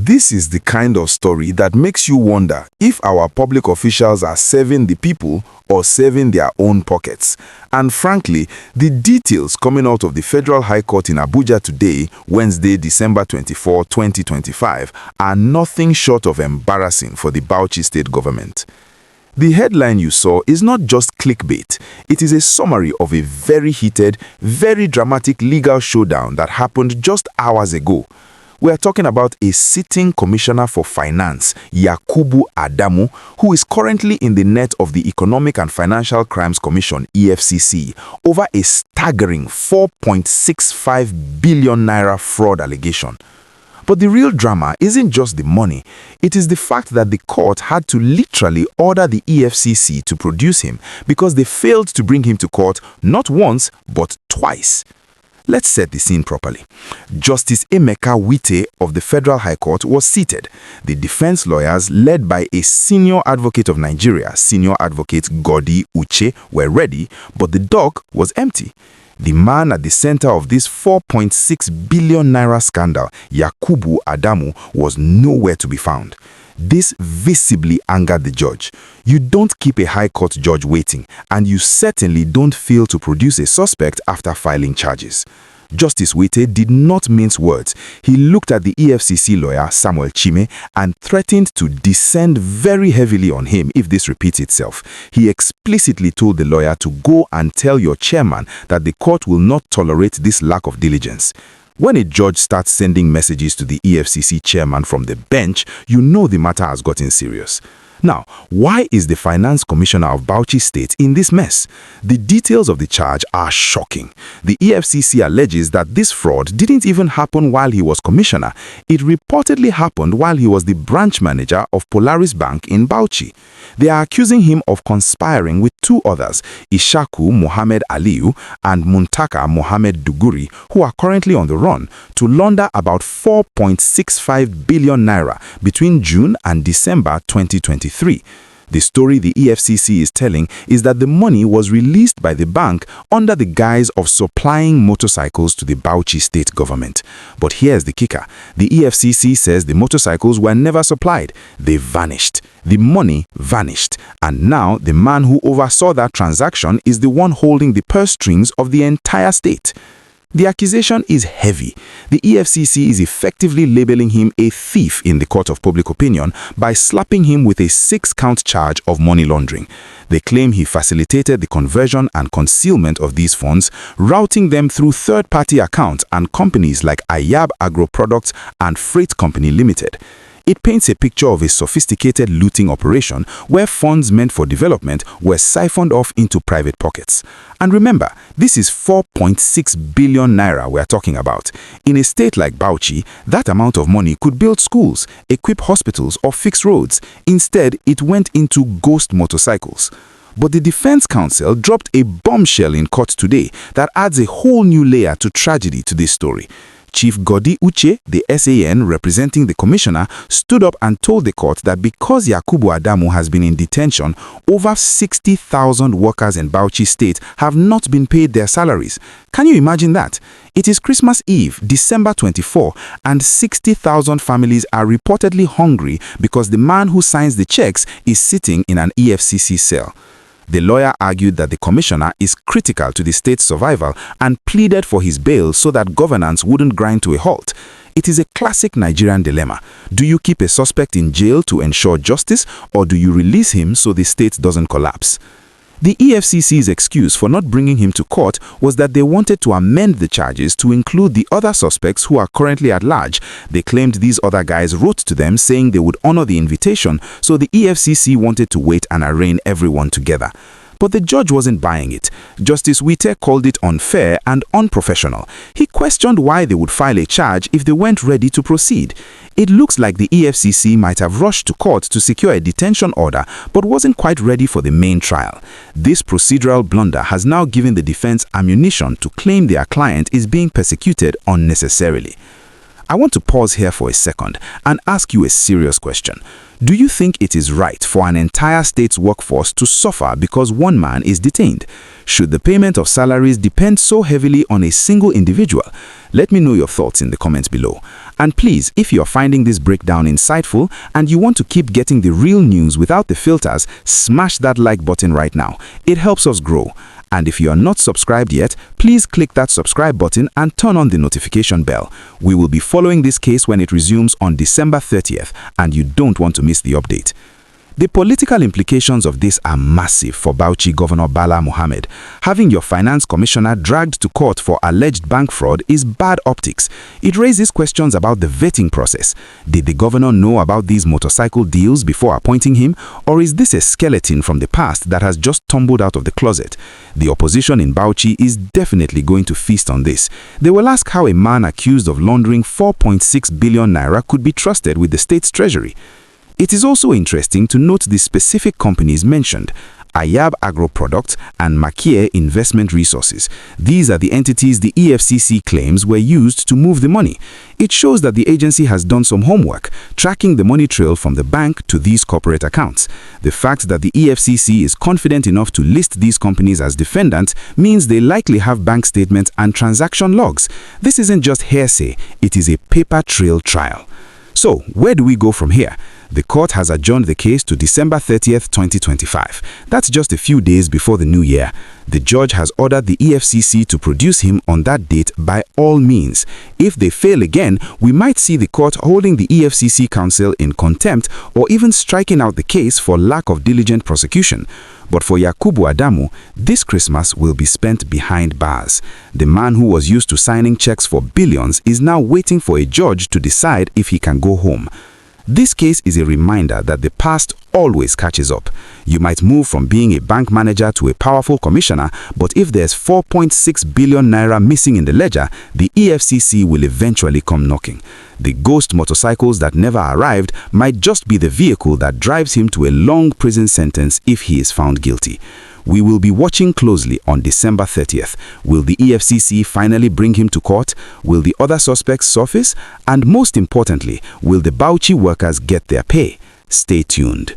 This is the kind of story that makes you wonder if our public officials are serving the people or serving their own pockets. And frankly, the details coming out of the Federal High Court in Abuja today, Wednesday, December 24, 2025, are nothing short of embarrassing for the Bauchi State government. The headline you saw is not just clickbait. It is a summary of a very heated, very dramatic legal showdown that happened just hours ago. We are talking about a sitting Commissioner for Finance, Yakubu Adamu, who is currently in the net of the Economic and Financial Crimes Commission, EFCC, over a staggering 4.65 billion naira fraud allegation. But the real drama isn't just the money. It is the fact that the court had to literally order the EFCC to produce him because they failed to bring him to court not once, but twice. Let's set the scene properly. Justice Emeka Nwite of the Federal High Court was seated. The defense lawyers, led by a senior advocate of Nigeria, Senior Advocate Yakubu Adamu, were ready, but the dock was empty. The man at the center of this 4.6 billion naira scandal, Yakubu Adamu, was nowhere to be found. This visibly angered the judge. You don't keep a high court judge waiting, and you certainly don't fail to produce a suspect after filing charges. Justice Nwite did not mince words. He looked at the EFCC lawyer, Samuel Chime, and threatened to descend very heavily on him if this repeats itself. He explicitly told the lawyer to go and tell your chairman that the court will not tolerate this lack of diligence. When a judge starts sending messages to the EFCC chairman from the bench, you know the matter has gotten serious. Now, why is the Finance Commissioner of Bauchi State in this mess? The details of the charge are shocking. The EFCC alleges that this fraud didn't even happen while he was commissioner. It reportedly happened while he was the branch manager of Polaris Bank in Bauchi. They are accusing him of conspiring with two others, Ishaku Mohammed Aliyu and Muntaka Mohammed Duguri, who are currently on the run, to launder about 4.65 billion naira between June and December 2023. The story the EFCC is telling is that the money was released by the bank under the guise of supplying motorcycles to the Bauchi state government. But here's the kicker. The EFCC says the motorcycles were never supplied. They vanished. The money vanished. And now the man who oversaw that transaction is the one holding the purse strings of the entire state. The accusation is heavy. The EFCC is effectively labeling him a thief in the court of public opinion by slapping him with a 6-count charge of money laundering. They claim he facilitated the conversion and concealment of these funds, routing them through third-party accounts and companies like Ayab Agro Products and Freight Company Limited. It paints a picture of a sophisticated looting operation where funds meant for development were siphoned off into private pockets. And remember, this is 4.6 billion naira we're talking about. In a state like Bauchi, that amount of money could build schools, equip hospitals, or fix roads. Instead, it went into ghost motorcycles. But the Defense Counsel dropped a bombshell in court today that adds a whole new layer to tragedy to this story. Chief Yakubu Adamu, the SAN representing the commissioner, stood up and told the court that because Yakubu Adamu has been in detention, over 60,000 workers in Bauchi State have not been paid their salaries. Can you imagine that? It is Christmas Eve, December 24, and 60,000 families are reportedly hungry because the man who signs the checks is sitting in an EFCC cell. The lawyer argued that the commissioner is critical to the state's survival and pleaded for his bail so that governance wouldn't grind to a halt. It is a classic Nigerian dilemma. Do you keep a suspect in jail to ensure justice, or do you release him so the state doesn't collapse? The EFCC's excuse for not bringing him to court was that they wanted to amend the charges to include the other suspects who are currently at large. They claimed these other guys wrote to them saying they would honor the invitation, so the EFCC wanted to wait and arraign everyone together. But the judge wasn't buying it. Justice Nwite called it unfair and unprofessional. He questioned why they would file a charge if they weren't ready to proceed. It looks like the EFCC might have rushed to court to secure a detention order but wasn't quite ready for the main trial. This procedural blunder has now given the defense ammunition to claim their client is being persecuted unnecessarily. I want to pause here for a second and ask you a serious question. Do you think it is right for an entire state's workforce to suffer because one man is detained? Should the payment of salaries depend so heavily on a single individual? Let me know your thoughts in the comments below. And please, if you're finding this breakdown insightful and you want to keep getting the real news without the filters, smash that like button right now. It helps us grow. And if you are not subscribed yet, please click that subscribe button and turn on the notification bell. We will be following this case when it resumes on December 30th, and you don't want to miss the update. The political implications of this are massive for Bauchi Governor Bala Mohammed. Having your finance commissioner dragged to court for alleged bank fraud is bad optics. It raises questions about the vetting process. Did the governor know about these motorcycle deals before appointing him, or is this a skeleton from the past that has just tumbled out of the closet? The opposition in Bauchi is definitely going to feast on this. They will ask how a man accused of laundering 4.6 billion naira could be trusted with the state's treasury. It is also interesting to note the specific companies mentioned: Ayab Agro Products and Makie Investment Resources. These are the entities the EFCC claims were used to move the money. It shows that the agency has done some homework, tracking the money trail from the bank to these corporate accounts. The fact that the EFCC is confident enough to list these companies as defendants means they likely have bank statements and transaction logs. This isn't just hearsay, it is a paper trail trial. So, where do we go from here? The court has adjourned the case to December 30th, 2025. That's just a few days before the new year. The judge has ordered the EFCC to produce him on that date by all means. If they fail again, we might see the court holding the EFCC counsel in contempt or even striking out the case for lack of diligent prosecution. But for Yakubu Adamu, this Christmas will be spent behind bars. The man who was used to signing checks for billions is now waiting for a judge to decide if he can go home. This case is a reminder that the past always catches up. You might move from being a bank manager to a powerful commissioner, but if there's 4.6 billion naira missing in the ledger, the EFCC will eventually come knocking. The ghost motorcycles that never arrived might just be the vehicle that drives him to a long prison sentence if he is found guilty. We will be watching closely on December 30th. Will the EFCC finally bring him to court? Will the other suspects surface? And most importantly, will the Bauchi workers get their pay? Stay tuned.